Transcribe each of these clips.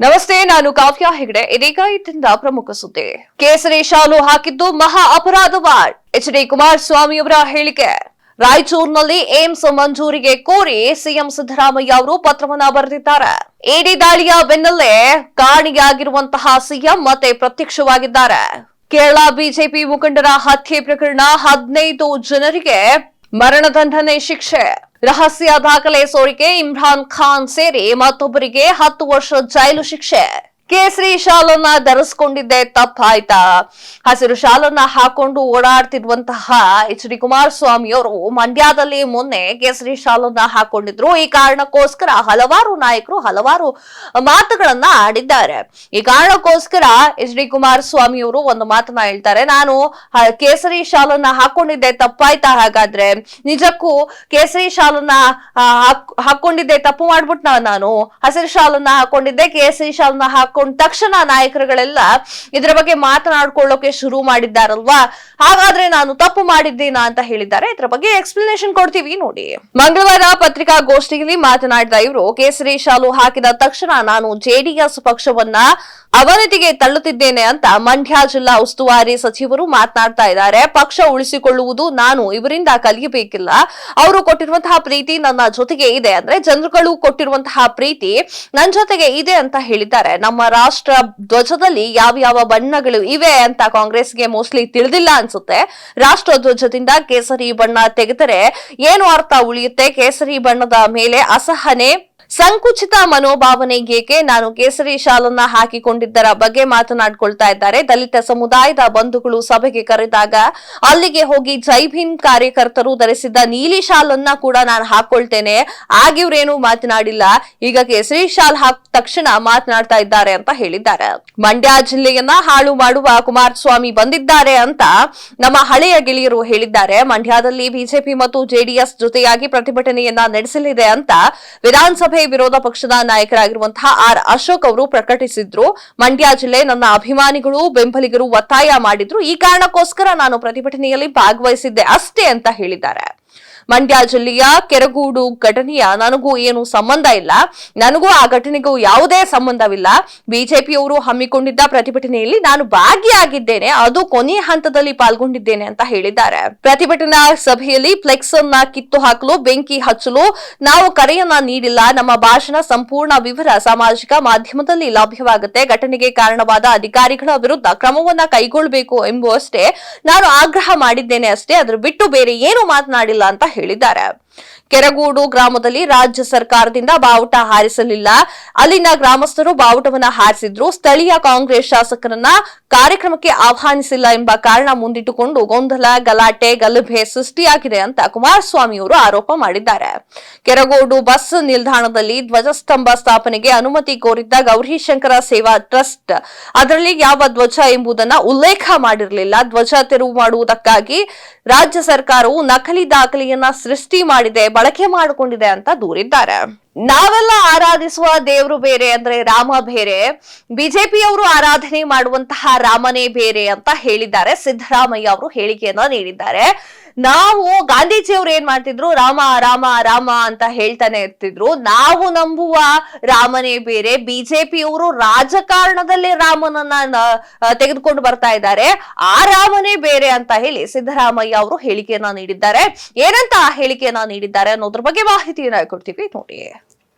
ನಮಸ್ತೆ, ನಾನು ಕಾವ್ಯ ಹೆಗಡೆ. ಇದೀಗ ಇದರಿಂದ ಪ್ರಮುಖ ಸುದ್ದಿ. ಕೇಸರಿ ಶಾಲು ಹಾಕಿದ್ದು ಮಹಾ ಅಪರಾಧವಾಡ್. ಎಚ್.ಡಿ. ಕುಮಾರಸ್ವಾಮಿ ಅವರ ಹೇಳಿಕೆ. ರಾಯಚೂರಿನಲ್ಲಿ ಏಮ್ಸ್ ಮಂಜೂರಿಗೆ ಕೋರಿ ಸಿಎಂ ಸಿದ್ದರಾಮಯ್ಯ ಅವರು ಪತ್ರವನ್ನ ಬರೆದಿದ್ದಾರೆ. ಇಡಿ ದಾಳಿಯ ಬೆನ್ನಲ್ಲೇ ಕಾಣೆಯಾಗಿರುವಂತಹ ಸಿಎಂ ಮತ್ತೆ ಪ್ರತ್ಯಕ್ಷವಾಗಿದ್ದಾರೆ. ಕೇರಳ ಬಿಜೆಪಿ ಮುಖಂಡರ ಹತ್ಯೆ ಪ್ರಕರಣ 15 ಜನರಿಗೆ ಮರಣದಂಡನೆ ಶಿಕ್ಷೆ. ರಹಸ್ಯ ದಾಖಲೆ ಸೋರಿಕೆ ಇಮ್ರಾನ್ ಖಾನ್ ಸೇರಿ ಮತ್ತೊಬ್ಬರಿಗೆ 10 ವರ್ಷ ಜೈಲು ಶಿಕ್ಷೆ. ಕೇಸರಿ ಶಾಲನ್ನ ಧರಿಸಿಕೊಂಡಿದ್ದೆ ತಪ್ಪಾಯ್ತಾ? ಹಸಿರು ಶಾಲನ್ನ ಹಾಕೊಂಡು ಓಡಾಡ್ತಿರುವಂತಹ ಎಚ್.ಡಿ. ಕುಮಾರಸ್ವಾಮಿ ಅವರು ಮಂಡ್ಯದಲ್ಲಿ ಮೊನ್ನೆ ಕೇಸರಿ ಶಾಲನ್ನ ಹಾಕೊಂಡಿದ್ರು. ಈ ಕಾರಣಕ್ಕೋಸ್ಕರ ಹಲವಾರು ನಾಯಕರು ಹಲವಾರು ಮಾತುಗಳನ್ನ ಆಡಿದ್ದಾರೆ. ಈ ಕಾರಣಕ್ಕೋಸ್ಕರ ಎಚ್.ಡಿ. ಕುಮಾರಸ್ವಾಮಿ ಅವರು ಒಂದು ಮಾತನ್ನ ಹೇಳ್ತಾರೆ, ನಾನು ಕೇಸರಿ ಶಾಲನ್ನ ಹಾಕೊಂಡಿದ್ದೆ ತಪ್ಪಾಯ್ತಾ? ಹಾಗಾದ್ರೆ ನಿಜಕ್ಕೂ ಕೇಸರಿ ಶಾಲನ್ನ ಹಾಕೊಂಡಿದ್ದೆ ತಪ್ಪು ಮಾಡ್ಬಿಟ್ಟ? ನಾನು ಹಸಿರು ಶಾಲನ್ನ ಹಾಕೊಂಡಿದ್ದೆ, ಕೇಸರಿ ಶಾಲನ್ನ ಹಾಕೊಂಡ ತಕ್ಷಣ ನಾಯಕರುಗಳೆಲ್ಲ ಇದರ ಬಗ್ಗೆ ಮಾತನಾಡ್ಕೊಳ್ಳೋಕೆ ಶುರು ಮಾಡಿದ್ದಾರಲ್ವಾ? ಹಾಗಾದ್ರೆ ನಾನು ತಪ್ಪು ಮಾಡಿದ್ದೀನಾ ಅಂತ ಹೇಳಿದ್ದಾರೆ. ಇದರ ಬಗ್ಗೆ ಎಕ್ಸ್ಪ್ಲನೇಷನ್ ಕೊಡ್ತೀವಿ ನೋಡಿ. ಮಂಗಳವಾರ ಪತ್ರಿಕಾಗೋಷ್ಠಿಯಲ್ಲಿ ಮಾತನಾಡಿದ ಇವರು, ಕೇಸರಿ ಶಾಲು ಹಾಕಿದ ತಕ್ಷಣ ನಾನು ಜೆಡಿಎಸ್ ಪಕ್ಷವನ್ನ ಅವನತಿಗೆ ತಳ್ಳುತ್ತಿದ್ದೇನೆ ಅಂತ ಮಂಡ್ಯ ಜಿಲ್ಲಾ ಉಸ್ತುವಾರಿ ಸಚಿವರು ಮಾತನಾಡ್ತಾ ಇದ್ದಾರೆ. ಪಕ್ಷ ಉಳಿಸಿಕೊಳ್ಳುವುದು ನಾನು ಇವರಿಂದ ಕಲಿಯಬೇಕಿಲ್ಲ. ಅವರು ಕೊಟ್ಟಿರುವಂತಹ ಪ್ರೀತಿ ನನ್ನ ಜೊತೆಗೆ ಇದೆ, ಅಂದ್ರೆ ಜನರುಗಳು ಕೊಟ್ಟಿರುವಂತಹ ಪ್ರೀತಿ ನನ್ನ ಜೊತೆಗೆ ಇದೆ ಅಂತ ಹೇಳಿದ್ದಾರೆ. ನಮ್ಮ ರಾಷ್ಟ್ರ ಧ್ವಜದಲ್ಲಿ ಯಾವ ಬಣ್ಣಗಳು ಇವೆ ಅಂತ ಕಾಂಗ್ರೆಸ್ಗೆ ಮೋಸ್ಟ್ಲಿ ತಿಳಿದಿಲ್ಲ ಅನ್ಸುತ್ತೆ. ರಾಷ್ಟ್ರ ಧ್ವಜದಿಂದ ಕೇಸರಿ ಬಣ್ಣ ತೆಗೆದರೆ ಏನು ಅರ್ಥ ಉಳಿಯುತ್ತೆ? ಕೇಸರಿ ಬಣ್ಣದ ಮೇಲೆ ಅಸಹನೆ, ಸಂಕುಚಿತ ಮನೋಭಾವನೆ ಏಕೆ? ನಾನು ಕೇಸರಿ ಶಾಲನ್ನ ಹಾಕಿಕೊಂಡಿದ್ದರ ಬಗ್ಗೆ ಮಾತನಾಡ್ಕೊಳ್ತಾ ಇದ್ದಾರೆ. ದಲಿತ ಸಮುದಾಯದ ಬಂಧುಗಳು ಸಭೆಗೆ ಕರೆದಾಗ ಅಲ್ಲಿಗೆ ಹೋಗಿ ಜೈ ಭೀಮ್ ಕಾರ್ಯಕರ್ತರು ಧರಿಸಿದ್ದ ನೀಲಿ ಶಾಲನ್ನ ಕೂಡ ನಾನು ಹಾಕೊಳ್ತೇನೆ. ಆಗಿವ್ರೇನು ಮಾತನಾಡಿಲ್ಲ, ಈಗ ಕೇಸರಿ ಶಾಲ್ ಹಾಕ ತಕ್ಷಣ ಮಾತನಾಡ್ತಾ ಇದ್ದಾರೆ ಅಂತ ಹೇಳಿದ್ದಾರೆ. ಮಂಡ್ಯ ಜಿಲ್ಲೆಯನ್ನ ಹಾಳು ಮಾಡುವ ಕುಮಾರಸ್ವಾಮಿ ಬಂದಿದ್ದಾರೆ ಅಂತ ನಮ್ಮ ಹಳೆಯ ಗೆಳೆಯರು ಹೇಳಿದ್ದಾರೆ. ಮಂಡ್ಯದಲ್ಲಿ ಬಿಜೆಪಿ ಮತ್ತು ಜೆಡಿಎಸ್ ಜೊತೆಯಾಗಿ ಪ್ರತಿಭಟನೆಯನ್ನ ನಡೆಸಲಿದೆ ಅಂತ ವಿಧಾನಸಭೆ ವಿರೋಧ ಪಕ್ಷದ ನಾಯಕರಾಗಿರುವಂತಹ ಆರ್ ಅಶೋಕ್ ಅವರು ಪ್ರಕಟಿಸಿದ್ರು. ಮಂಡ್ಯ ಜಿಲ್ಲೆ ನನ್ನ ಅಭಿಮಾನಿಗಳು ಬೆಂಬಲಿಗರು ಒತ್ತಾಯ ಮಾಡಿದ್ರು, ಈ ಕಾರಣಕ್ಕೋಸ್ಕರ ನಾನು ಪ್ರತಿಭಟನೆಯಲ್ಲಿ ಭಾಗವಹಿಸಿದ್ದೆ ಅಷ್ಟೇ ಅಂತ ಹೇಳಿದ್ದಾರೆ. ಮಂಡ್ಯ ಜಿಲ್ಲೆಯ ಕೆರಗೂಡು ಘಟನೆಯ ನನಗೂ ಏನು ಸಂಬಂಧ ಇಲ್ಲ, ನನಗೂ ಆ ಘಟನೆಗೂ ಯಾವುದೇ ಸಂಬಂಧವಿಲ್ಲ. ಬಿಜೆಪಿಯವರು ಹಮ್ಮಿಕೊಂಡಿದ್ದ ಪ್ರತಿಭಟನೆಯಲ್ಲಿ ನಾನು ಭಾಗಿಯಾಗಿದ್ದೇನೆ, ಅದು ಕೊನೆಯ ಹಂತದಲ್ಲಿ ಪಾಲ್ಗೊಂಡಿದ್ದೇನೆ ಅಂತ ಹೇಳಿದ್ದಾರೆ. ಪ್ರತಿಭಟನಾ ಸಭೆಯಲ್ಲಿ ಫ್ಲೆಕ್ಸ್ ಅನ್ನ ಕಿತ್ತು ಹಾಕಲು, ಬೆಂಕಿ ಹಚ್ಚಲು ನಾವು ಕರೆಯನ್ನ ನೀಡಿಲ್ಲ. ನಮ್ಮ ಭಾಷಣ ಸಂಪೂರ್ಣ ವಿವರ ಸಾಮಾಜಿಕ ಮಾಧ್ಯಮದಲ್ಲಿ ಲಭ್ಯವಾಗುತ್ತೆ. ಘಟನೆಗೆ ಕಾರಣವಾದ ಅಧಿಕಾರಿಗಳ ವಿರುದ್ಧ ಕ್ರಮವನ್ನ ಕೈಗೊಳ್ಳಬೇಕು ಎಂಬುವಷ್ಟೇ ನಾನು ಆಗ್ರಹ ಮಾಡಿದ್ದೇನೆ ಅಷ್ಟೇ, ಅದ್ರ ಬಿಟ್ಟು ಬೇರೆ ಏನು ಮಾತನಾಡಿಲ್ಲ ಅಂತ ಹೇಳಿದ್ದಾರೆ. ಕೆರಗೂಡು ಗ್ರಾಮದಲ್ಲಿ ರಾಜ್ಯ ಸರ್ಕಾರದಿಂದ ಬಾವುಟ ಹಾರಿಸಲಿಲ್ಲ. ಅಲ್ಲಿನ ಗ್ರಾಮಸ್ಥರು ಬಾವುಟವನ್ನ ಹಾರಿಸಿದ್ರು. ಸ್ಥಳೀಯ ಕಾಂಗ್ರೆಸ್ ಶಾಸಕರನ್ನ ಕಾರ್ಯಕ್ರಮಕ್ಕೆ ಆಹ್ವಾನಿಸಿಲ್ಲ ಎಂಬ ಕಾರಣ ಮುಂದಿಟ್ಟುಕೊಂಡು ಗೊಂದಲ, ಗಲಾಟೆ, ಗಲಭೆ ಸೃಷ್ಟಿಯಾಗಿದೆ ಅಂತ ಕುಮಾರಸ್ವಾಮಿ ಅವರು ಆರೋಪ ಮಾಡಿದ್ದಾರೆ. ಕೆರಗೋಡು ಬಸ್ ನಿಲ್ದಾಣದಲ್ಲಿ ಧ್ವಜಸ್ತಂಭ ಸ್ಥಾಪನೆಗೆ ಅನುಮತಿ ಕೋರಿದ್ದ ಗೌರಿಶಂಕರ ಸೇವಾ ಟ್ರಸ್ಟ್ ಅದರಲ್ಲಿ ಯಾವ ಧ್ವಜ ಎಂಬುದನ್ನ ಉಲ್ಲೇಖ ಮಾಡಿರಲಿಲ್ಲ. ಧ್ವಜ ತೆರವು ಮಾಡುವುದಕ್ಕಾಗಿ ರಾಜ್ಯ ಸರ್ಕಾರವು ನಕಲಿ ದಾಖಲೆಯನ್ನ ಸೃಷ್ಟಿ ಮಾಡಿದೆ, ಬಳಕೆ ಮಾಡಿಕೊಂಡಿದೆ ಅಂತ ದೂರಿದ್ದಾರೆ. ನಾವೆಲ್ಲ ಆರಾಧಿಸುವ ದೇವರು ಬೇರೆ, ಅಂದ್ರೆ ರಾಮ ಬೇರೆ, ಬಿಜೆಪಿಯವರು ಆರಾಧನೆ ಮಾಡುವಂತಹ ರಾಮನೇ ಬೇರೆ ಅಂತ ಹೇಳಿದ್ದಾರೆ. ಸಿದ್ದರಾಮಯ್ಯ ಅವರು ಹೇಳಿಕೆಯನ್ನ ನೀಡಿದ್ದಾರೆ. ನಾವು ಗಾಂಧೀಜಿಯವರು ಏನ್ ಮಾಡ್ತಿದ್ರು, ರಾಮ ರಾಮ ರಾಮ ಅಂತ ಹೇಳ್ತಾನೆ ಇರ್ತಿದ್ರು. ನಾವು ನಂಬುವ ರಾಮನೇ ಬೇರೆ, ಬಿಜೆಪಿಯವರು ರಾಜಕಾರಣದಲ್ಲಿ ರಾಮನನ್ನ ತೆಗೆದುಕೊಂಡು ಬರ್ತಾ ಇದ್ದಾರೆ, ಆ ರಾಮನೇ ಬೇರೆ ಅಂತ ಹೇಳಿ ಸಿದ್ದರಾಮಯ್ಯ ಅವರು ಹೇಳಿಕೆಯನ್ನ ನೀಡಿದ್ದಾರೆ. ಏನಂತ ಆ ಹೇಳಿಕೆಯನ್ನ ನೀಡಿದ್ದಾರೆ ಅನ್ನೋದ್ರ ಬಗ್ಗೆ ಮಾಹಿತಿಯನ್ನ ಕೊಡ್ತೀವಿ ನೋಡಿ.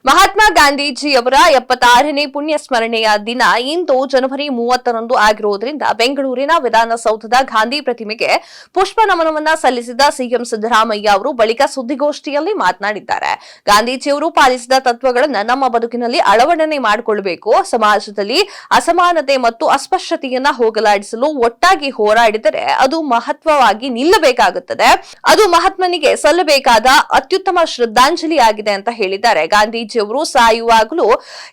ಮಹಾತ್ಮ ಗಾಂಧೀಜಿಯವರ 76ನೇ ಪುಣ್ಯ ಸ್ಮರಣೆಯ ದಿನ ಇಂದು ಜನವರಿ 30ರಂದು ಆಗಿರುವುದರಿಂದ ಬೆಂಗಳೂರಿನ ವಿಧಾನಸೌಧದ ಗಾಂಧಿ ಪ್ರತಿಮೆಗೆ ಪುಷ್ಪ ನಮನವನ್ನ ಸಲ್ಲಿಸಿದ ಸಿಎಂ ಸಿದ್ದರಾಮಯ್ಯ ಅವರು ಬಳಿಕ ಸುದ್ದಿಗೋಷ್ಠಿಯಲ್ಲಿ ಮಾತನಾಡಿದ್ದಾರೆ. ಗಾಂಧೀಜಿಯವರು ಪಾಲಿಸಿದ ತತ್ವಗಳನ್ನು ನಮ್ಮ ಬದುಕಿನಲ್ಲಿ ಅಳವಡನೆ ಮಾಡಿಕೊಳ್ಳಬೇಕು. ಸಮಾಜದಲ್ಲಿ ಅಸಮಾನತೆ ಮತ್ತು ಅಸ್ಪೃಶ್ಯತೆಯನ್ನ ಹೋಗಲಾಡಿಸಲು ಒಟ್ಟಾಗಿ ಹೋರಾಡಿದರೆ ಅದು ಮಹತ್ವವಾಗಿ ನಿಲ್ಲಬೇಕಾಗುತ್ತದೆ. ಅದು ಮಹಾತ್ಮನಿಗೆ ಸಲ್ಲಬೇಕಾದ ಅತ್ಯುತ್ತಮ ಶ್ರದ್ಧಾಂಜಲಿಯಾಗಿದೆ ಅಂತ ಹೇಳಿದ್ದಾರೆ. ಗಾಂಧೀಜಿ ಅವರು ಸಾಯುವಾಗಲೂ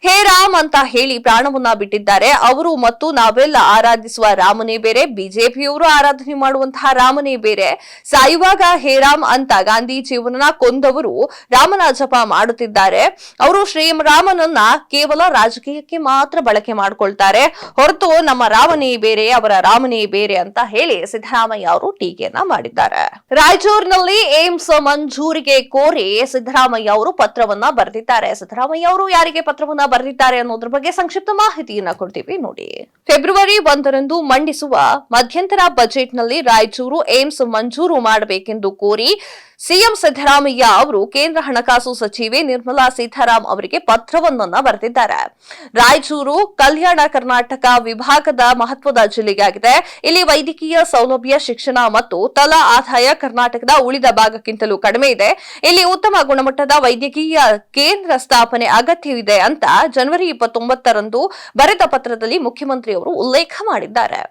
ಹೇ ರಾಮ್ ಅಂತ ಹೇಳಿ ಪ್ರಾಣವನ್ನ ಬಿಟ್ಟಿದ್ದಾರೆ. ಅವರು ಮತ್ತು ನಾವೆಲ್ಲ ಆರಾಧಿಸುವ ರಾಮನೇ ಬೇರೆ, ಬಿಜೆಪಿಯವರು ಆರಾಧನೆ ಮಾಡುವಂತಹ ರಾಮನೇ ಬೇರೆ. ಸಾಯುವಾಗ ಹೇ ರಾಮ್ ಅಂತ ಗಾಂಧೀಜಿಯವರನ್ನ ಕೊಂದವರು ರಾಮನ ಜಪ ಮಾಡುತ್ತಿದ್ದಾರೆ. ಅವರು ಶ್ರೀರಾಮನನ್ನ ಕೇವಲ ರಾಜಕೀಯಕ್ಕೆ ಮಾತ್ರ ಬಳಕೆ ಮಾಡಿಕೊಳ್ತಾರೆ ಹೊರತು ನಮ್ಮ ರಾಮನೇ ಬೇರೆ, ಅವರ ರಾಮನೇ ಬೇರೆ ಅಂತ ಹೇಳಿ ಸಿದ್ದರಾಮಯ್ಯ ಅವರು ಟೀಕೆಯನ್ನ ಮಾಡಿದ್ದಾರೆ. ರಾಯಚೂರಿನಲ್ಲಿ ಏಮ್ಸ್ ಮಂಜೂರಿಗೆ ಕೋರಿ ಸಿದ್ದರಾಮಯ್ಯ ಅವರು ಪತ್ರವನ್ನ ಬರೆದಿದ್ದಾರೆ. ಸಿದ್ದರಾಮಯ್ಯ ಅವರು ಯಾರಿಗೆ ಪತ್ರವನ್ನ ಬರೆದಿದ್ದಾರೆ ಅನ್ನೋದ್ರ ಬಗ್ಗೆ ಸಂಕ್ಷಿಪ್ತ ಮಾಹಿತಿಯನ್ನ ಕೊಡ್ತೀವಿ ನೋಡಿ. ಫೆಬ್ರವರಿ 1ರಂದು ಮಂಡಿಸುವ ಮಧ್ಯಂತರ ಬಜೆಟ್ನಲ್ಲಿ ರಾಯಚೂರು ಏಮ್ಸ್ ಮಂಜೂರು ಮಾಡಬೇಕೆಂದು ಕೋರಿ ಸಿಎಂ ಸಿದ್ದರಾಮಯ್ಯ ಅವರು ಕೇಂದ್ರ ಹಣಕಾಸು ಸಚಿವೆ ನಿರ್ಮಲಾ ಸೀತಾರಾಮ್ ಅವರಿಗೆ ಪತ್ರವೊಂದನ್ನು ಬರೆದಿದ್ದಾರೆ. ರಾಯಚೂರು ಕಲ್ಯಾಣ ಕರ್ನಾಟಕ ವಿಭಾಗದ ಮಹತ್ವದ ಜಿಲ್ಲೆಯಾಗಿದೆ. ಇಲ್ಲಿ ವೈದ್ಯಕೀಯ ಸೌಲಭ್ಯ, ಶಿಕ್ಷಣ ಮತ್ತು ತಲಾ ಆದಾಯ ಕರ್ನಾಟಕದ ಉಳಿದ ಭಾಗಕ್ಕಿಂತಲೂ ಕಡಿಮೆ ಇದೆ. ಇಲ್ಲಿ ಉತ್ತಮ ಗುಣಮಟ್ಟದ ವೈದ್ಯಕೀಯ ಕೇಂದ್ರ ಸ್ಥಾಪನೆ ಅಗತ್ಯವಿದೆ ಅಂತ ಜನವರಿ 29ರಂದು ಬರೆದ ಪತ್ರದಲ್ಲಿ ಮುಖ್ಯಮಂತ್ರಿಯವರು ಉಲ್ಲೇಖ ಮಾಡಿದ್ದಾರೆ.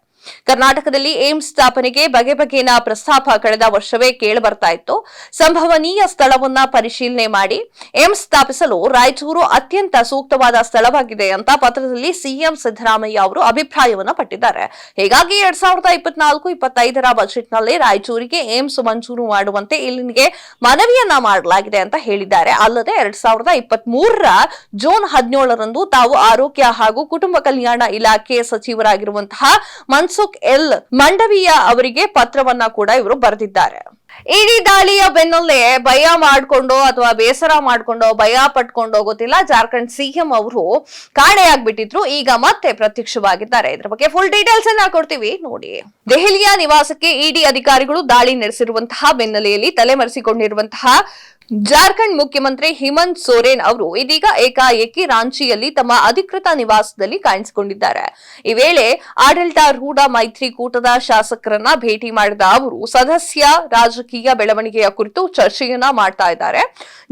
ಕರ್ನಾಟಕದಲ್ಲಿ ಏಮ್ಸ್ ಸ್ಥಾಪನೆಗೆ ಬಗೆಬಗೆಯ ಪ್ರಸ್ತಾಪ ಕಳೆದ ವರ್ಷವೇ ಕೇಳಿಬರ್ತಾ ಇತ್ತು. ಸಂಭವನೀಯ ಸ್ಥಳವನ್ನ ಪರಿಶೀಲನೆ ಮಾಡಿ ಏಮ್ಸ್ ಸ್ಥಾಪಿಸಲು ರಾಯಚೂರು ಅತ್ಯಂತ ಸೂಕ್ತವಾದ ಸ್ಥಳವಾಗಿದೆ ಅಂತ ಪತ್ರದಲ್ಲಿ ಸಿಎಂ ಸಿದ್ದರಾಮಯ್ಯ ಅವರು ಅಭಿಪ್ರಾಯವನ್ನ ಪಟ್ಟಿದ್ದಾರೆ. ಹೀಗಾಗಿ 2024-25ರ ಬಜೆಟ್ನಲ್ಲಿ ರಾಯಚೂರಿಗೆ ಏಮ್ಸ್ ಮಂಜೂರು ಮಾಡುವಂತೆ ಇಲ್ಲಿಗೆ ಮನವಿಯನ್ನ ಮಾಡಲಾಗಿದೆ ಅಂತ ಹೇಳಿದ್ದಾರೆ. ಅಲ್ಲದೆ 2023ರ ಜೂನ್ 17ರಂದು ತಾವು ಆರೋಗ್ಯ ಹಾಗೂ ಕುಟುಂಬ ಕಲ್ಯಾಣ ಇಲಾಖೆ ಸಚಿವರಾಗಿರುವಂತಹ ಮನ್ಸುಖ್ ಎಲ್ ಮಂಡವಿಯ ಅವರಿಗೆ ಪತ್ರವನ್ನ ಕೂಡ ಇವರು ಬರೆದಿದ್ದಾರೆ. ಇಡೀ ದಾಳಿಯ ಬೆನ್ನಲ್ಲೇ ಭಯ ಮಾಡ್ಕೊಂಡು ಅಥವಾ ಬೇಸರ ಮಾಡ್ಕೊಂಡು ಭಯ ಪಟ್ಕೊಂಡು ಗೊತ್ತಿಲ್ಲ, ಜಾರ್ಖಂಡ್ ಸಿಎಂ ಅವರು ಕಾಣೆಯಾಗ್ಬಿಟ್ಟಿದ್ರು. ಈಗ ಮತ್ತೆ ಪ್ರತ್ಯಕ್ಷವಾಗಿದ್ದಾರೆ. ಇದ್ರ ಬಗ್ಗೆ ಫುಲ್ ಡೀಟೇಲ್ಸ್ ಅನ್ನ ಕೊಡ್ತೀವಿ ನೋಡಿ. ದೆಹಲಿಯ ನಿವಾಸಕ್ಕೆ ಇಡಿ ಅಧಿಕಾರಿಗಳು ದಾಳಿ ನಡೆಸಿರುವಂತಹ ಬೆನ್ನಲೆಯಲ್ಲಿ ತಲೆಮರೆಸಿಕೊಂಡಿರುವಂತಹ ಜಾರ್ಖಂಡ್ ಮುಖ್ಯಮಂತ್ರಿ ಹೇಮಂತ್ ಸೊರೇನ್ ಅವರು ಇದೀಗ ಏಕಾಏಕಿ ರಾಂಚಿಯಲ್ಲಿ ತಮ್ಮ ಅಧಿಕೃತ ನಿವಾಸದಲ್ಲಿ ಕಾಣಿಸಿಕೊಂಡಿದ್ದಾರೆ. ಈ ವೇಳೆ ಆಡಳಿತಾರೂಢ ಮೈತ್ರಿಕೂಟದ ಶಾಸಕರನ್ನ ಭೇಟಿ ಮಾಡಿದ ಅವರು ಸದಸ್ಯ ರಾಜಕೀಯ ಬೆಳವಣಿಗೆಯ ಕುರಿತು ಚರ್ಚೆಯನ್ನ ಮಾಡ್ತಾ ಇದ್ದಾರೆ.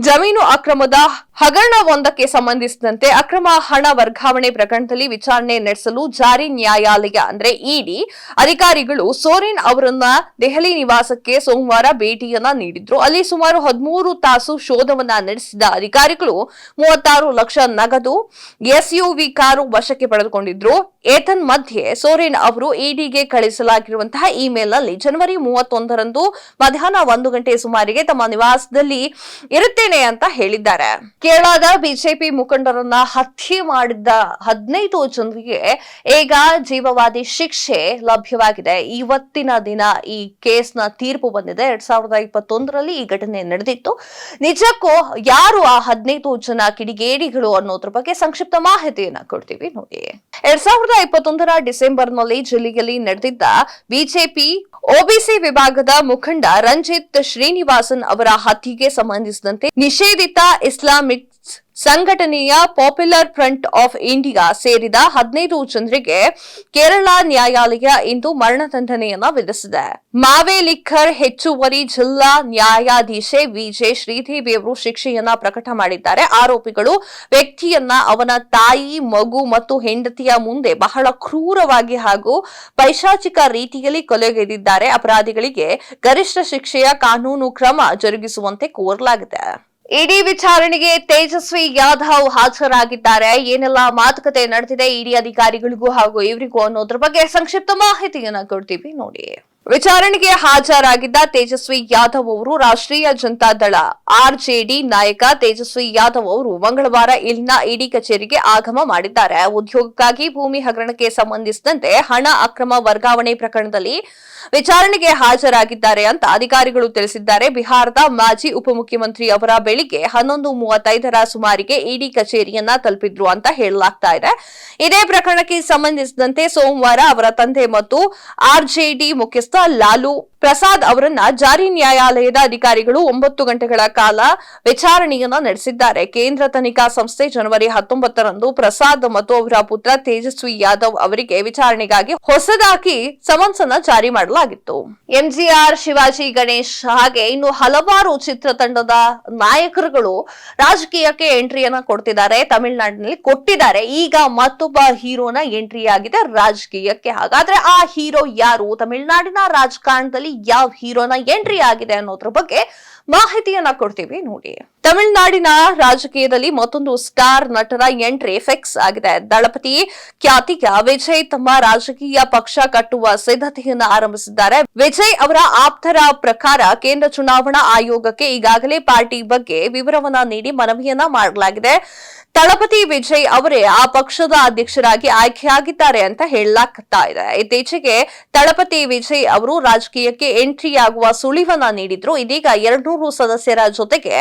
ಜಮೀನು ಅಕ್ರಮದ ಹಗರಣವೊಂದಕ್ಕೆ ಸಂಬಂಧಿಸಿದಂತೆ ಅಕ್ರಮ ಹಣ ವರ್ಗಾವಣೆ ಪ್ರಕರಣದಲ್ಲಿ ವಿಚಾರಣೆ ನಡೆಸಲು ಜಾರಿ ನ್ಯಾಯಾಲಯ ಅಂದ್ರೆ ಇಡಿ ಅಧಿಕಾರಿಗಳು ಸೊರೇನ್ ಅವರನ್ನ ದೆಹಲಿ ನಿವಾಸಕ್ಕೆ ಸೋಮವಾರ ಭೇಟಿಯನ್ನ ನೀಡಿದ್ರು. ಅಲ್ಲಿ ಸುಮಾರು 13 ತಾಸು ಶೋಧವನ್ನ ನಡೆಸಿದ ಅಧಿಕಾರಿಗಳು 36 ಲಕ್ಷ ನಗದು, ಎಸ್ಯುವಿ ಕಾರು ವಶಕ್ಕೆ ಪಡೆದುಕೊಂಡಿದ್ರು. ಏತನ್ ಮಧ್ಯೆ ಸೊರೇನ್ ಅವರು ಇಡಿಗೆ ಕಳಿಸಲಾಗಿರುವಂತಹ ಇಮೇಲ್ ನಲ್ಲಿ ಜನವರಿ 31ರಂದು ಮಧ್ಯಾಹ್ನ 1 ಗಂಟೆ ಸುಮಾರಿಗೆ ತಮ್ಮ ನಿವಾಸದಲ್ಲಿ ಇರುತ್ತೇನೆ ಅಂತ ಹೇಳಿದ್ದಾರೆ. ಕೇರಳದ ಬಿಜೆಪಿ ಮುಖಂಡರನ್ನ ಹತ್ಯೆ ಮಾಡಿದ್ದ 15 ಜನರಿಗೆ ಈಗ ಜೀವಾವಧಿ ಶಿಕ್ಷೆ ಲಭ್ಯವಾಗಿದೆ. ಇವತ್ತಿನ ದಿನ ಈ ಕೇಸ್ನ ತೀರ್ಪು ಬಂದಿದೆ. 2021ರಲ್ಲಿ ಈ ಘಟನೆ ನಡೆದಿತ್ತು. ನಿಜಕ್ಕೂ ಯಾರು ಆ 15 ಜನ ಕಿಡಿಗೇಡಿಗಳು ಅನ್ನೋದ್ರ ಬಗ್ಗೆ ಸಂಕ್ಷಿಪ್ತ ಮಾಹಿತಿಯನ್ನ ಕೊಡ್ತೀವಿ ನೋಡಿ. 2021ರ ಡಿಸೆಂಬರ್ನಲ್ಲಿ ಜಿಲ್ಲೆಯಲ್ಲಿ ನಡೆದಿದ್ದ ಬಿಜೆಪಿ ಒಬಿಸಿ ವಿಭಾಗದ ಮುಖಂಡ ರಂಜಿತ್ ಶ್ರೀನಿವಾಸನ್ ಅವರ ಹತ್ಯೆಗೆ ಸಂಬಂಧಿಸಿದಂತೆ ನಿಷೇಧಿತ ಇಸ್ಲಾಮಿಕ್ ಸಂಘಟನೆಯ ಪಾಪ್ಯುಲರ್ ಫ್ರಂಟ್ ಆಫ್ ಇಂಡಿಯಾ ಸೇರಿದ 15 ಜನರಿಗೆ ಕೇರಳ ನ್ಯಾಯಾಲಯ ಇಂದು ಮರಣದಂಡನೆಯನ್ನ ವಿಧಿಸಿದೆ. ಮಾವೇಲಿಕ್ಕರ್ ಹೆಚ್ಚುವರಿ ಜಿಲ್ಲಾ ನ್ಯಾಯಾಧೀಶೆ ವಿಜೆ ಶ್ರೀದೇವಿ ಅವರು ಶಿಕ್ಷೆಯನ್ನ ಪ್ರಕಟ ಮಾಡಿದ್ದಾರೆ. ಆರೋಪಿಗಳು ವ್ಯಕ್ತಿಯನ್ನ ಅವನ ತಾಯಿ, ಮಗು ಮತ್ತು ಹೆಂಡತಿಯ ಮುಂದೆ ಬಹಳ ಕ್ರೂರವಾಗಿ ಹಾಗೂ ಪೈಶಾಚಿಕ ರೀತಿಯಲ್ಲಿ ಕೊಲೆಗೈದಿದ್ದಾರೆ. ಅಪರಾಧಿಗಳಿಗೆ ಗರಿಷ್ಠ ಶಿಕ್ಷೆಯ ಕಾನೂನು ಕ್ರಮ ಜರುಗಿಸುವಂತೆ ಕೋರಲಾಗಿದೆ. ಇಡಿ ವಿಚಾರಣೆಗೆ ತೇಜಸ್ವಿ ಯಾದವ್ ಹಾಜರಾಗಿದ್ದಾರೆ. ಏನೆಲ್ಲ ಮಾತುಕತೆ ನಡೆದಿದೆ ಇಡಿ ಅಧಿಕಾರಿಗಳಿಗೂ ಹಾಗೂ ಇವರಿಗೂ ಅನ್ನೋದ್ರ ಬಗ್ಗೆ ಸಂಕ್ಷಿಪ್ತ ಮಾಹಿತಿಯನ್ನ ಕೊಡ್ತೀವಿ ನೋಡಿ. ವಿಚಾರಣೆಗೆ ಹಾಜರಾಗಿದ್ದ ತೇಜಸ್ವಿ ಯಾದವ್ ಅವರು ರಾಷ್ಟ್ರೀಯ ಜನತಾ ದಳ ಆರ್ಜೆಡಿ ನಾಯಕ ತೇಜಸ್ವಿ ಯಾದವ್ ಅವರು ಮಂಗಳವಾರ ಇಲ್ಲಿನ ಇಡಿ ಕಚೇರಿಗೆ ಆಗಮ ಮಾಡಿದ್ದಾರೆ. ಉದ್ಯೋಗಕ್ಕಾಗಿ ಭೂಮಿ ಹಗರಣಕ್ಕೆ ಸಂಬಂಧಿಸಿದಂತೆ ಹಣ ಅಕ್ರಮ ವರ್ಗಾವಣೆ ಪ್ರಕರಣದಲ್ಲಿ ವಿಚಾರಣೆಗೆ ಹಾಜರಾಗಿದ್ದಾರೆ ಅಂತ ಅಧಿಕಾರಿಗಳು ತಿಳಿಸಿದ್ದಾರೆ. ಬಿಹಾರದ ಮಾಜಿ ಉಪಮುಖ್ಯಮಂತ್ರಿ ಅವರ ಬೆಳಿಗ್ಗೆ 11:35ರ ಸುಮಾರಿಗೆ ಇಡಿ ಕಚೇರಿಯನ್ನ ತಲುಪಿದ್ರು ಅಂತ ಹೇಳಲಾಗ್ತಾ ಇದೆ. ಇದೇ ಪ್ರಕರಣಕ್ಕೆ ಸಂಬಂಧಿಸಿದಂತೆ ಸೋಮವಾರ ಅವರ ತಂದೆ ಮತ್ತು ಆರ್ಜೆಡಿ ಮುಖ್ಯಸ್ಥ ಲಾಲು ಪ್ರಸಾದ್ ಅವರನ್ನ ಜಾರಿ ನ್ಯಾಯಾಲಯದ ಅಧಿಕಾರಿಗಳು 9 ಗಂಟೆಗಳ ಕಾಲ ವಿಚಾರಣೆಯನ್ನ ನಡೆಸಿದ್ದಾರೆ. ಕೇಂದ್ರ ತನಿಖಾ ಸಂಸ್ಥೆ ಜನವರಿ 19ರಂದು ಪ್ರಸಾದ್ ಮತ್ತು ಅವರ ಪುತ್ರ ತೇಜಸ್ವಿ ಯಾದವ್ ಅವರಿಗೆ ವಿಚಾರಣೆಗಾಗಿ ಹೊಸದಾಗಿ ಸಮನ್ಸ್ ಅನ್ನ ಜಾರಿ ಮಾಡಲಾಗಿತ್ತು. ಎಂಜಿಆರ್, ಶಿವಾಜಿ ಗಣೇಶ್ ಹಾಗೆ ಇನ್ನು ಹಲವಾರು ಚಿತ್ರತಂಡದ ನಾಯಕರುಗಳು ರಾಜಕೀಯಕ್ಕೆ ಎಂಟ್ರಿಯನ್ನ ಕೊಡ್ತಿದ್ದಾರೆ. ತಮಿಳುನಾಡಿನಲ್ಲಿ ಕೊಟ್ಟಿದ್ದಾರೆ. ಈಗ ಮತ್ತೊಬ್ಬ ಹೀರೋನ ಎಂಟ್ರಿ ಆಗಿದೆ ರಾಜಕೀಯಕ್ಕೆ. ಹಾಗಾದ್ರೆ ಆ ಹೀರೋ ಯಾರು? ತಮಿಳುನಾಡಿನ ರಾಜಕಾರಣದಲ್ಲಿ ಯಾವ ಹೀರೋನ ಎಂಟ್ರಿ ಆಗಿದೆ ಅನ್ನೋದ್ರ ಬಗ್ಗೆ ಮಾಹಿತಿಯನ್ನ ಕೊಡ್ತೀವಿ ನೋಡಿ. ತಮಿಳುನಾಡಿನ ರಾಜಕೀಯದಲ್ಲಿ ಮತ್ತೊಂದು ಸ್ಟಾರ್ ನಟರ ಎಂಟ್ರಿ ಫಿಕ್ಸ್ ಆಗಿದೆ. ದಳಪತಿ ಖ್ಯಾತಿಯ ವಿಜಯ್ ತಮ್ಮ ರಾಜಕೀಯ ಪಕ್ಷ ಕಟ್ಟುವ ಸಿದ್ಧತೆಯನ್ನು ಆರಂಭಿಸಿದ್ದಾರೆ. ವಿಜಯ್ ಅವರ ಆಪ್ತರ ಪ್ರಕಾರ ಕೇಂದ್ರ ಚುನಾವಣಾ ಆಯೋಗಕ್ಕೆ ಈಗಾಗಲೇ ಪಾರ್ಟಿ ಬಗ್ಗೆ ವಿವರವನ್ನ ನೀಡಿ ಮನವಿಯನ್ನ ಮಾಡಲಾಗಿದೆ. ದಳಪತಿ ವಿಜಯ್ ಅವರೇ ಆ ಪಕ್ಷದ ಅಧ್ಯಕ್ಷರಾಗಿ ಆಯ್ಕೆಯಾಗಿದ್ದಾರೆ ಅಂತ ಹೇಳಲಾಗ್ತಾ ಇದೆ. ಇತ್ತೀಚೆಗೆ ದಳಪತಿ ವಿಜಯ್ ಅವರು ರಾಜಕೀಯಕ್ಕೆ ಎಂಟ್ರಿ ಆಗುವ ಸುಳಿವನ್ನ ನೀಡಿದ್ರು. ಇದೀಗ 200 500 ಸದಸ್ಯರ ಜೊತೆಗೆ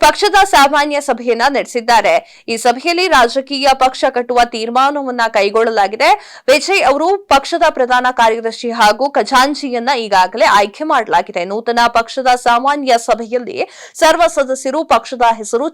ಪಕ್ಷದ ಸಾಮಾನ್ಯ ಸಭೆಯನ್ನ ನಡೆಸಿದ್ದಾರೆ. ಈ ಸಭೆಯಲ್ಲಿ ರಾಜಕೀಯ ಪಕ್ಷ ಕಟ್ಟುವ ತೀರ್ಮಾನವನ್ನ ಕೈಗೊಳ್ಳಲಾಗಿದೆ. ವಿಜಯ್ ಅವರು ಪಕ್ಷದ ಪ್ರಧಾನ ಕಾರ್ಯದರ್ಶಿ ಹಾಗೂ ಖಜಾಂಚಿಯನ್ನ ಈಗಾಗಲೇ ಆಯ್ಕೆ ಮಾಡಲಾಗಿದೆ. ನೂತನ ಪಕ್ಷದ ಸಾಮಾನ್ಯ ಸಭೆಯಲ್ಲಿ ಸರ್ವ ಸದಸ್ಯರು ಪಕ್ಷದ ಹೆಸರು,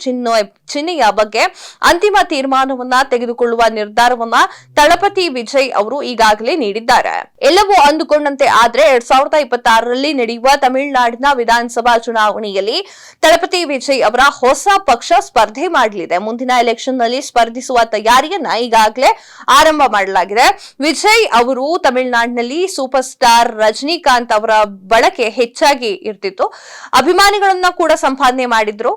ಚಿಹ್ನೆಯ ಬಗ್ಗೆ ಅಂತಿಮ ತೀರ್ಮಾನವನ್ನ ತೆಗೆದುಕೊಳ್ಳುವ ನಿರ್ಧಾರವನ್ನ ತಳಪತಿ ವಿಜಯ್ ಅವರು ಈಗಾಗಲೇ ನೀಡಿದ್ದಾರೆ. ಎಲ್ಲವೂ ಅಂದುಕೊಂಡಂತೆ ಆದ್ರೆ 2026ರಲ್ಲಿ ನಡೆಯುವ ತಮಿಳುನಾಡಿನ ವಿಧಾನಸಭಾ ಚುನಾವಣೆಯಲ್ಲಿ ತಳಪತಿ ವಿಜಯ್ ಅವರ ಹೊಸ ಪಕ್ಷ ಸ್ಪರ್ಧೆ ಮಾಡಲಿದೆ. ಮುಂದಿನ ಎಲೆಕ್ಷನ್ ನಲ್ಲಿ ಸ್ಪರ್ಧಿಸುವ ತಯಾರಿಯನ್ನ ಈಗಾಗಲೇ ಆರಂಭ ಮಾಡಲಾಗಿದೆ. ವಿಜಯ್ ಅವರು ತಮಿಳುನಾಡಿನಲ್ಲಿ ಸೂಪರ್ ಸ್ಟಾರ್ ರಜನಿಕಾಂತ್ ಅವರ ಬಳಕೆ ಹೆಚ್ಚಾಗಿ ಇರ್ತಿತ್ತು. ಅಭಿಮಾನಿಗಳನ್ನ ಕೂಡ ಸಂಪಾದನೆ ಮಾಡಿದ್ರು.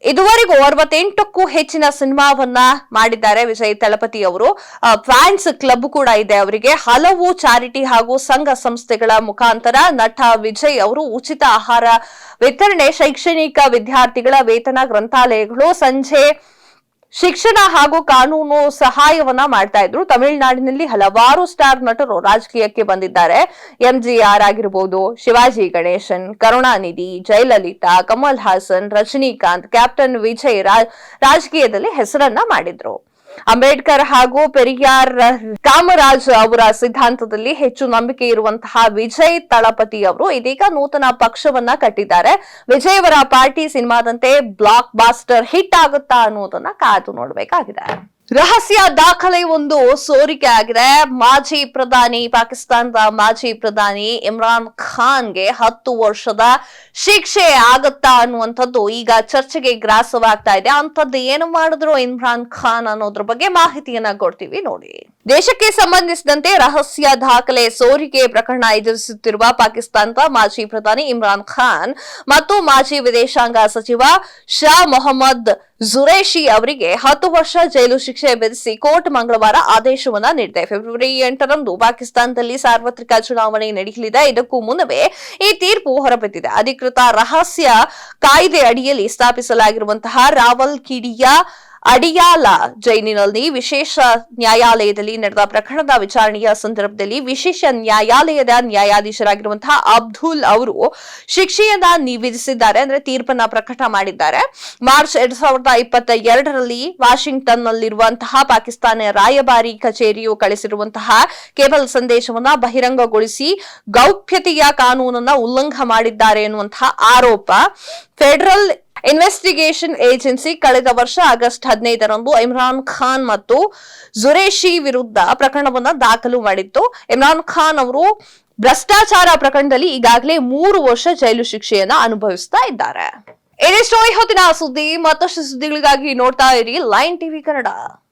ಇದುವರೆಗೂ 68ಕ್ಕೂ ಹೆಚ್ಚಿನ ಸಿನಿಮಾವನ್ನ ಮಾಡಿದ್ದಾರೆ ವಿಜಯ್ ತಳಪತಿ ಅವರು. ಫ್ಯಾನ್ಸ್ ಕ್ಲಬ್ ಕೂಡ ಇದೆ ಅವರಿಗೆ. ಹಲವು ಚಾರಿಟಿ ಹಾಗೂ ಸಂಘ ಸಂಸ್ಥೆಗಳ ಮುಖಾಂತರ ನಟ ವಿಜಯ್ ಅವರು ಉಚಿತ ಆಹಾರ ವಿತರಣೆ, ಶೈಕ್ಷಣಿಕ ವಿದ್ಯಾರ್ಥಿಗಳ ವೇತನ, ಗ್ರಂಥಾಲಯಗಳು, ಸಂಜೆ ಶಿಕ್ಷಣ ಹಾಗೂ ಕಾನೂನು ಸಹಾಯವನ್ನ ಮಾಡ್ತಾ ಇದ್ರು. ತಮಿಳುನಾಡಿನಲ್ಲಿ ಹಲವಾರು ಸ್ಟಾರ್ ನಟರು ರಾಜಕೀಯಕ್ಕೆ ಬಂದಿದ್ದಾರೆ. MGR ಆಗಿರಬಹುದು, ಶಿವಾಜಿ ಗಣೇಶನ್, ಕರುಣಾನಿಧಿ, ಜಯಲಲಿತಾ, ಕಮಲ್ ಹಾಸನ್, ರಜನಿಕಾಂತ್, ಕ್ಯಾಪ್ಟನ್ ವಿಜಯ್ ರಾಜಕೀಯದಲ್ಲಿ ಹೆಸರನ್ನ ಮಾಡಿದ್ರು. ಅಂಬೇಡ್ಕರ್ ಹಾಗೂ ಪೆರಿಯಾರ್ ಕಾಮರಾಜ್ ಅವರ ಸಿದ್ಧಾಂತದಲ್ಲಿ ಹೆಚ್ಚು ನಂಬಿಕೆ ಇರುವಂತಹ ವಿಜಯ್ ತಳಪತಿ ಅವರು ಇದೀಗ ನೂತನ ಪಕ್ಷವನ್ನ ಕಟ್ಟಿದ್ದಾರೆ. ವಿಜಯ್ ಅವರ ಪಾರ್ಟಿ ಸಿನಿಮಾದಂತೆ ಬ್ಲಾಕ್ ಬಾಸ್ಟರ್ ಹಿಟ್ ಆಗುತ್ತಾ ಅನ್ನೋದನ್ನ ಕಾದು ನೋಡಬೇಕಾಗಿದೆ. ರಹಸ್ಯ ದಾಖಲೆ ಒಂದು ಸೋರಿಕೆ ಆಗಿದೆ. ಪಾಕಿಸ್ತಾನದ ಮಾಜಿ ಪ್ರಧಾನಿ ಇಮ್ರಾನ್ ಖಾನ್ಗೆ 10 ವರ್ಷದ ಶಿಕ್ಷೆ ಆಗುತ್ತಾ ಅನ್ನುವಂಥದ್ದು ಈಗ ಚರ್ಚೆಗೆ ಗ್ರಾಸವಾಗ್ತಾ ಇದೆ. ಅಂತದ್ದು ಏನು ಮಾಡಿದ್ರು ಇಮ್ರಾನ್ ಖಾನ್ ಅನ್ನೋದ್ರ ಬಗ್ಗೆ ಮಾಹಿತಿಯನ್ನ ಕೊಡ್ತೀವಿ ನೋಡಿ. ದೇಶಕ್ಕೆ ಸಂಬಂಧಿಸಿದಂತೆ ರಹಸ್ಯ ದಾಖಲೆ ಸೋರಿಕೆ ಪ್ರಕರಣ ಎದುರಿಸುತ್ತಿರುವ ಪಾಕಿಸ್ತಾನದ ಮಾಜಿ ಪ್ರಧಾನಿ ಇಮ್ರಾನ್ ಖಾನ್ ಮತ್ತು ಮಾಜಿ ವಿದೇಶಾಂಗ ಸಚಿವ ಶಾ ಮೊಹಮ್ಮದ್ ಜುರೇಶಿ ಅವರಿಗೆ 10 ವರ್ಷ ಜೈಲು ಶಿಕ್ಷೆ ವಿಧಿಸಿ ಕೋರ್ಟ್ ಮಂಗಳವಾರ ಆದೇಶವನ್ನ ನೀಡಿದೆ. ಫೆಬ್ರವರಿ 8ರಂದು ಪಾಕಿಸ್ತಾನದಲ್ಲಿ ಸಾರ್ವತ್ರಿಕ ಚುನಾವಣೆ ನಡೆಯಲಿದೆ. ಇದಕ್ಕೂ ಮುನ್ನವೇ ಈ ತೀರ್ಪು ಹೊರಬಿದ್ದಿದೆ. ಅಧಿಕೃತ ರಹಸ್ಯ ಕಾಯ್ದೆ ಅಡಿಯಲ್ಲಿ ಸ್ಥಾಪಿಸಲಾಗಿರುವಂತಹ ರಾವಲ್ಕಿಡಿಯ ಅಡಿಯಾಲ ಜೈಲಿನಲ್ಲಿ ವಿಶೇಷ ನ್ಯಾಯಾಲಯದಲ್ಲಿ ನಡೆದ ಪ್ರಕರಣದ ವಿಚಾರಣೆಯ ಸಂದರ್ಭದಲ್ಲಿ ವಿಶೇಷ ನ್ಯಾಯಾಲಯದ ನ್ಯಾಯಾಧೀಶರಾಗಿರುವಂತಹ ಅಬ್ದುಲ್ ಅವರು ಶಿಕ್ಷೆಯನ್ನ ವಿಧಿಸಿದ್ದಾರೆ, ಅಂದ್ರೆ ತೀರ್ಪನ್ನ ಪ್ರಕಟ ಮಾಡಿದ್ದಾರೆ. ಮಾರ್ಚ್ 2022ರಲ್ಲಿ ವಾಷಿಂಗ್ಟನ್ನಲ್ಲಿರುವಂತಹ ಪಾಕಿಸ್ತಾನ ರಾಯಭಾರಿ ಕಚೇರಿಯು ಕಳಿಸಿರುವಂತಹ ಕೇಬಲ್ ಸಂದೇಶವನ್ನ ಬಹಿರಂಗಗೊಳಿಸಿ ಗೌಪ್ಯತೆಯ ಕಾನೂನನ್ನ ಉಲ್ಲಂಘನೆ ಮಾಡಿದ್ದಾರೆ ಎನ್ನುವಂತಹ ಆರೋಪ ಫೆಡರಲ್ ಇನ್ವೆಸ್ಟಿಗೇಷನ್ ಏಜೆನ್ಸಿ ಕಳೆದ ವರ್ಷ ಆಗಸ್ಟ್ 15ರಂದು ಇಮ್ರಾನ್ ಖಾನ್ ಮತ್ತು ಜುರೇಶಿ ವಿರುದ್ಧ ಪ್ರಕರಣವನ್ನ ದಾಖಲು ಮಾಡಿತ್ತು. ಇಮ್ರಾನ್ ಖಾನ್ ಅವರು ಭ್ರಷ್ಟಾಚಾರ ಪ್ರಕರಣದಲ್ಲಿ ಈಗಾಗಲೇ 3 ವರ್ಷ ಜೈಲು ಶಿಕ್ಷೆಯನ್ನ ಅನುಭವಿಸ್ತಾ ಇದ್ದಾರೆ. ಇದಿಷ್ಟು ಈ ಹೊತ್ತಿನ ಸುದ್ದಿ. ಮತ್ತಷ್ಟು ಸುದ್ದಿಗಳಿಗಾಗಿ ನೋಡ್ತಾ ಇರಿ ಲೈನ್ ಟಿವಿ ಕನ್ನಡ.